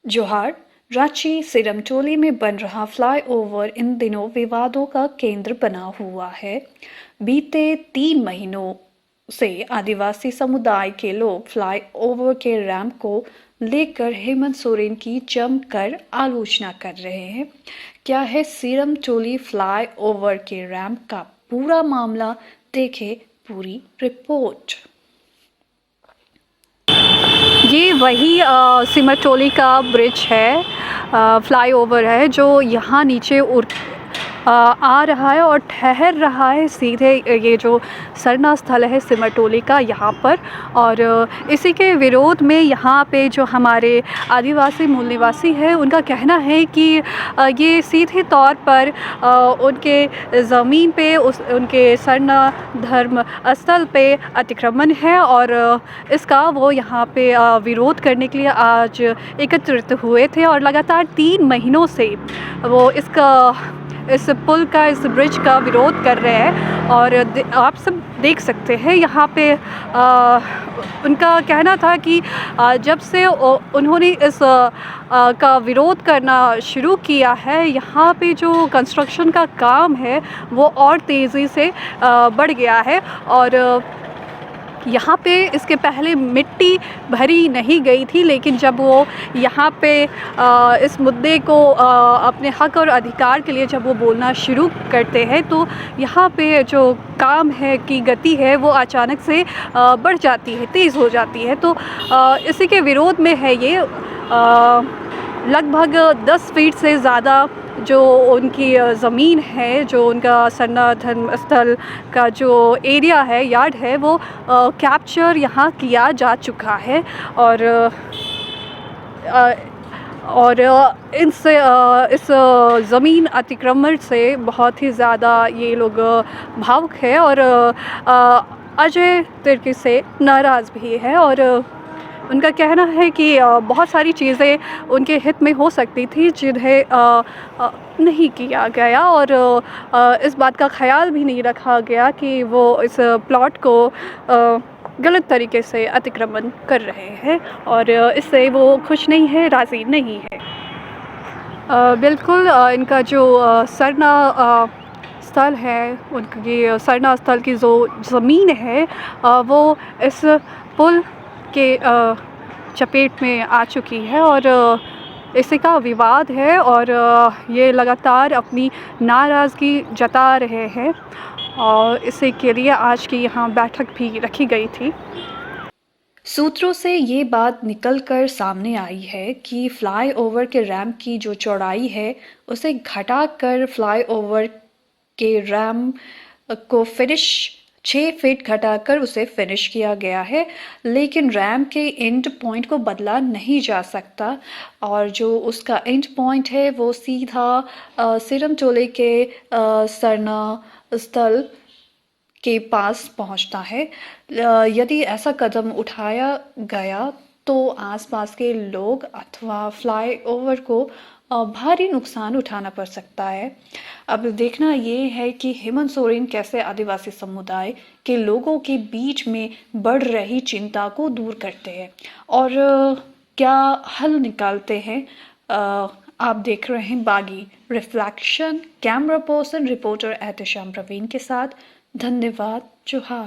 जोहार। रांची सिरमटोली में बन रहा फ्लाईओवर इन दिनों विवादों का केंद्र बना हुआ है। बीते 3 महीनों से आदिवासी समुदाय के लोग फ्लाईओवर के रैंप को लेकर हेमंत सोरेन की जमकर आलोचना कर रहे हैं। क्या है सिरमटोली फ्लाईओवर के रैंप का पूरा मामला? देखें पूरी रिपोर्ट। ये वही सिरमटोली का ब्रिज है, फ्लाईओवर है जो यहाँ नीचे आ रहा है और ठहर रहा है सीधे ये जो सरना स्थल है सिरमटोली का यहाँ पर। और इसी के विरोध में यहाँ पे जो हमारे आदिवासी मूल निवासी हैं उनका कहना है कि ये सीधे तौर पर उनके ज़मीन पे उनके सरना धर्म स्थल पे अतिक्रमण है और इसका वो यहाँ पे विरोध करने के लिए आज एकत्रित हुए थे और लगातार 3 महीनों से वो इस पुल का, इस ब्रिज का विरोध कर रहे हैं। और आप सब देख सकते हैं यहाँ पे उनका कहना था कि जब से उन्होंने इस का विरोध करना शुरू किया है, यहाँ पे जो कंस्ट्रक्शन का काम है वो और तेज़ी से बढ़ गया है। और यहाँ पे इसके पहले मिट्टी भरी नहीं गई थी, लेकिन जब वो यहाँ पे इस मुद्दे को अपने हक और अधिकार के लिए जब वो बोलना शुरू करते हैं तो यहाँ पे जो काम है की गति है वो अचानक से बढ़ जाती है, तेज़ हो जाती है। तो इसी के विरोध में है ये लगभग 10 फीट से ज़्यादा जो उनकी ज़मीन है, जो उनका सरना धर्म स्थल का जो एरिया है, यार्ड है, वो कैप्चर यहाँ किया जा चुका है। और इनसे इस ज़मीन अतिक्रमण से बहुत ही ज़्यादा ये लोग भावुक है और अजय तिर्की से नाराज़ भी है। और उनका कहना है कि बहुत सारी चीज़ें उनके हित में हो सकती थी जिन्हें नहीं किया गया और इस बात का ख्याल भी नहीं रखा गया कि वो इस प्लॉट को गलत तरीके से अतिक्रमण कर रहे हैं और इससे वो खुश नहीं है, राज़ी नहीं है। बिल्कुल इनका जो सरना स्थल है, उनकी सरना स्थल की जो ज़मीन है वो इस पुल के चपेट में आ चुकी है और इसी का विवाद है और ये लगातार अपनी नाराज़गी जता रहे हैं और इसी के लिए आज की यहाँ बैठक भी रखी गई थी। सूत्रों से ये बात निकलकर सामने आई है कि फ्लाईओवर के रैंप की जो चौड़ाई है उसे घटाकर फ्लाईओवर के रैंप को 6 फीट घटाकर उसे फिनिश किया गया है, लेकिन रैंप के एंड पॉइंट को बदला नहीं जा सकता और जो उसका एंड पॉइंट है वो सीधा सिरमटोली के सरना स्थल के पास पहुंचता है। यदि ऐसा कदम उठाया गया तो आसपास के लोग अथवा फ्लाईओवर को भारी नुकसान उठाना पड़ सकता है। अब देखना ये है कि हेमंत सोरेन कैसे आदिवासी समुदाय के लोगों के बीच में बढ़ रही चिंता को दूर करते हैं और क्या हल निकालते हैं। आप देख रहे हैं Baaghi reflection. Camera person reporter Ehtesham Praveen के साथ। धन्यवाद। जोहार।